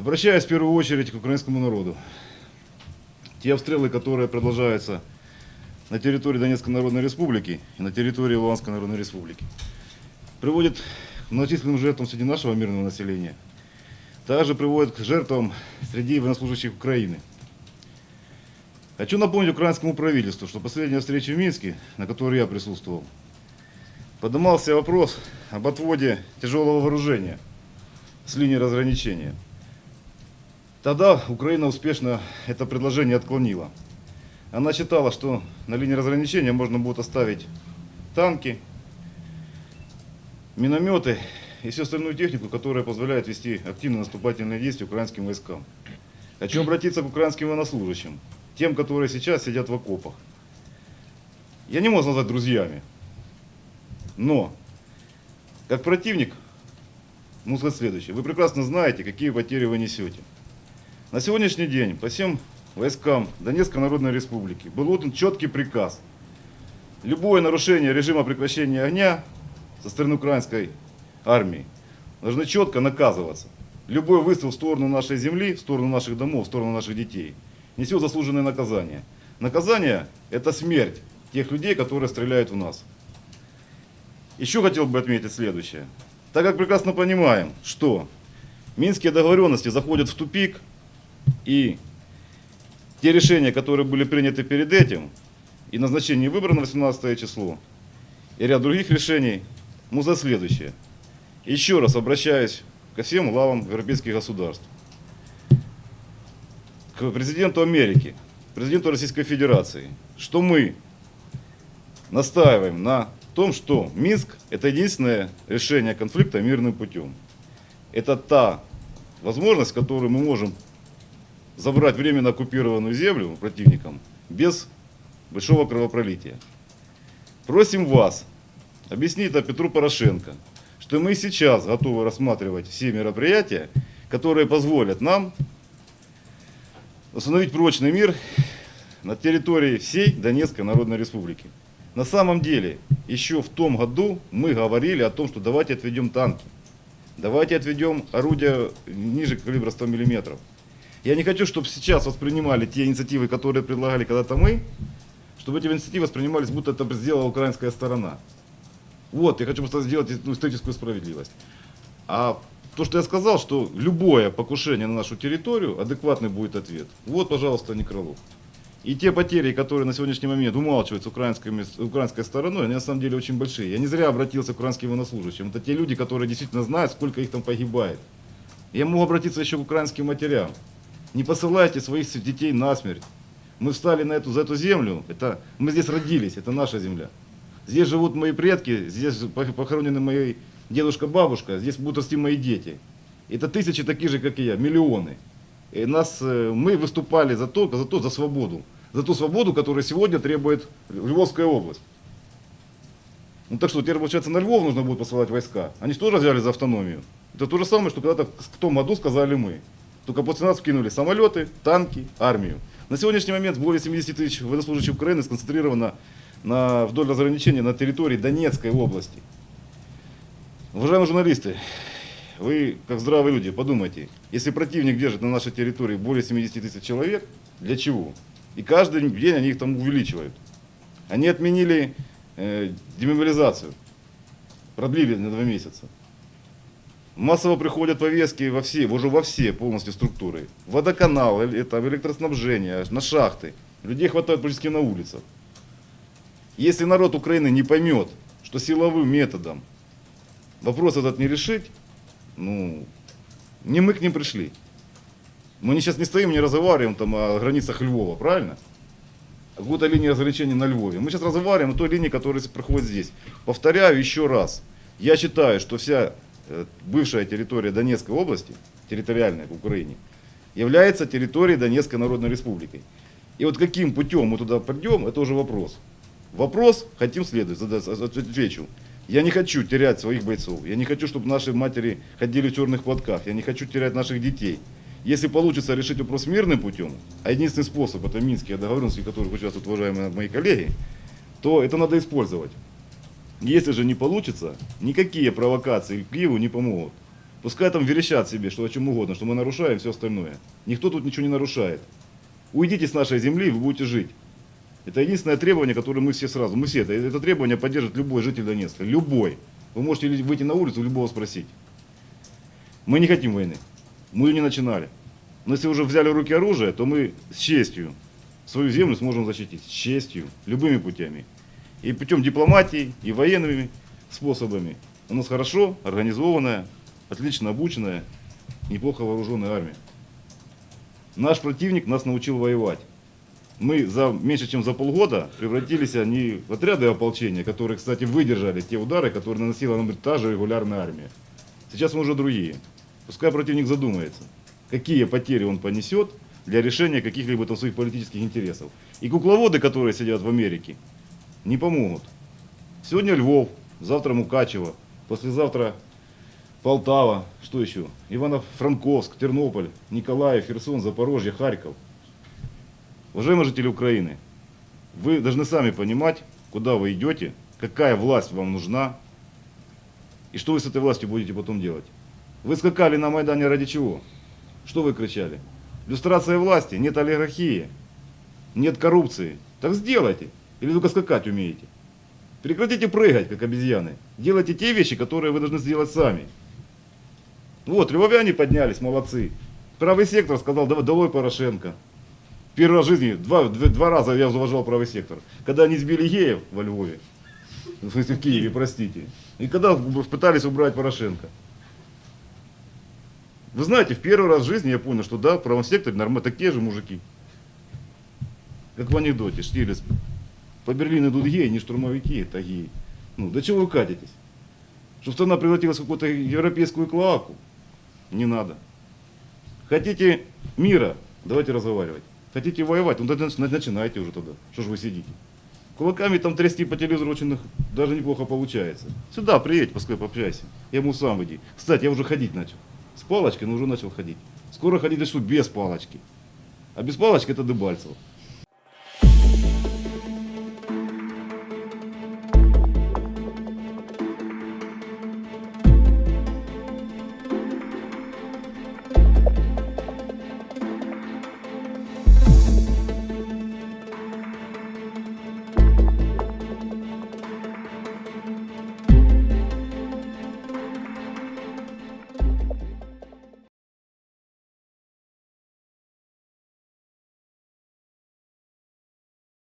Обращаюсь в первую очередь к украинскому народу. Те обстрелы, которые продолжаются на территории Донецкой Народной Республики и на территории Луганской Народной Республики, приводят к многочисленным жертвам среди нашего мирного населения. Также приводят к жертвам среди военнослужащих Украины. Хочу напомнить украинскому правительству, что последняя встреча в Минске, на которой я присутствовал, поднимался вопрос об отводе тяжелого вооружения с линии разграничения. Тогда Украина успешно это предложение отклонила. Она считала, что на линии разграничения можно будет оставить танки, минометы и всю остальную технику, которая позволяет вести активные наступательные действия украинским войскам. Хочу обратиться к украинским военнослужащим, тем, которые сейчас сидят в окопах. Я не могу назвать друзьями, но как противник, могу сказать следующее. Вы прекрасно знаете, какие потери вы несете. На сегодняшний день по всем войскам Донецкой Народной Республики был отдан четкий приказ. Любое нарушение режима прекращения огня со стороны украинской армии должны четко наказываться. Любой выстрел в сторону нашей земли, в сторону наших домов, в сторону наших детей несет заслуженное наказание. Наказание – это смерть тех людей, которые стреляют в нас. Еще хотел бы отметить следующее. Так как прекрасно понимаем, что минские договоренности заходят в тупик, и те решения, которые были приняты перед этим, и назначение выборов на 18 число, и ряд других решений, ну за следующее. Еще раз обращаюсь ко всем главам европейских государств, к президенту Америки, президенту Российской Федерации, что мы настаиваем на том, что Минск – это единственное решение конфликта мирным путем. Это та возможность, которую мы можем забрать временно оккупированную землю противникам без большого кровопролития. Просим вас объяснить это Петру Порошенко, что мы сейчас готовы рассматривать все мероприятия, которые позволят нам установить прочный мир на территории всей Донецкой Народной Республики. На самом деле, еще в том году мы говорили о том, что давайте отведем танки, давайте отведем орудия ниже калибра 100 мм. Я не хочу, чтобы сейчас воспринимали те инициативы, которые предлагали когда-то мы, чтобы эти инициативы воспринимались, будто это сделала украинская сторона. Вот, я хочу просто сделать историческую справедливость. А то, что я сказал, что любое покушение на нашу территорию, адекватный будет ответ. Вот, пожалуйста, некролог. И те потери, которые на сегодняшний момент умалчиваются украинской стороной, они на самом деле очень большие. Я не зря обратился к украинским военнослужащим. Это те люди, которые действительно знают, сколько их там погибает. Я могу обратиться еще к украинским матерям. Не посылайте своих детей насмерть. Мы встали за эту землю, мы здесь родились, это наша земля. Здесь живут мои предки, здесь похоронены мои дедушка, бабушка, здесь будут расти мои дети. Это тысячи таких же, как и я, миллионы. И мы выступали за свободу. За ту свободу, которую сегодня требует Львовская область. Ну так что, теперь, получается, на Львов нужно будет посылать войска. Они же тоже взяли за автономию. Это то же самое, что когда-то в том году сказали мы. Только после нас вкинули самолеты, танки, армию. На сегодняшний момент более 70 тысяч военнослужащих Украины сконцентрировано вдоль разграничения на территории Донецкой области. Уважаемые журналисты, вы, как здравые люди, подумайте, если противник держит на нашей территории более 70 тысяч человек, для чего? И каждый день они их там увеличивают. Они отменили демобилизацию, продлили на 2 месяца. Массово приходят повестки уже во все полностью структуры. Водоканал, электроснабжение, на шахты. Людей хватает практически на улицах. Если народ Украины не поймет, что силовым методом вопрос этот не решить, не мы к ним пришли. Мы сейчас не стоим, не разговариваем там о границах Львова, правильно? О какой-то линии разграничения на Львове. Мы сейчас разговариваем о той линии, которая проходит здесь. Повторяю еще раз. Я считаю, что вся бывшая территория Донецкой области, территориальная в Украине, является территорией Донецкой Народной Республики. И вот каким путем мы туда придем, это уже вопрос. Вопрос хотим отвечу. Я не хочу терять своих бойцов. Я не хочу, чтобы наши матери ходили в черных платках. Я не хочу терять наших детей. Если получится решить вопрос мирным путем, а единственный способ это минские договоренности, в которых участвуют уважаемые мои коллеги, то это надо использовать. Если же не получится, никакие провокации к Киеву не помогут. Пускай там верещат себе, что о чем угодно, что мы нарушаем все остальное. Никто тут ничего не нарушает. Уйдите с нашей земли, вы будете жить. Это единственное требование, которое мы все сразу, мы все, это требование поддержит любой житель Донецка, любой. Вы можете выйти на улицу, любого спросить. Мы не хотим войны, мы ее не начинали. Но если уже взяли в руки оружие, то мы с честью свою землю сможем защитить, с честью, любыми путями. И путем дипломатии, и военными способами. У нас хорошо организованная, отлично обученная, неплохо вооруженная армия. Наш противник нас научил воевать. Мы меньше чем за полгода превратились не в отряды ополчения, которые, кстати, выдержали те удары, которые наносила нам та же регулярная армия. Сейчас мы уже другие. Пускай противник задумается, какие потери он понесет для решения каких-либо там своих политических интересов. И кукловоды, которые сидят в Америке, не помогут. Сегодня Львов, завтра Мукачево, послезавтра Полтава, что еще? Ивано-Франковск, Тернополь, Николаев, Херсон, Запорожье, Харьков. Уважаемые жители Украины, вы должны сами понимать, куда вы идете, какая власть вам нужна и что вы с этой властью будете потом делать. Вы скакали на Майдане ради чего? Что вы кричали? Люстрация власти, нет олигархии, нет коррупции. Так сделайте. Или только скакать умеете. Прекратите прыгать, как обезьяны. Делайте те вещи, которые вы должны сделать сами. Вот, львовяне поднялись, молодцы. Правый сектор сказал, долой Порошенко. Первый раз в жизни, два раза я уважал правый сектор. Когда они сбили геев во Львове, в смысле в Киеве, простите. И когда пытались убрать Порошенко. Вы знаете, в первый раз в жизни я понял, что да, в правом секторе нормально, такие же мужики. Как в анекдоте, Штирлиц. По Берлину идут геи, не штурмовики, это геи. Ну, до чего вы катитесь? Чтобы страна превратилась в какую-то европейскую клоаку? Не надо. Хотите мира? Давайте разговаривать. Хотите воевать? Ну тогда начинайте уже тогда. Что ж вы сидите? Кулаками там трясти по телевизору очень даже неплохо получается. Сюда приедь, пускай пообщайся. Я ему сам выйди. Кстати, я уже ходить начал. С палочкой, но уже начал ходить. Скоро ходить начну без палочки. А без палочки это Дебальцево.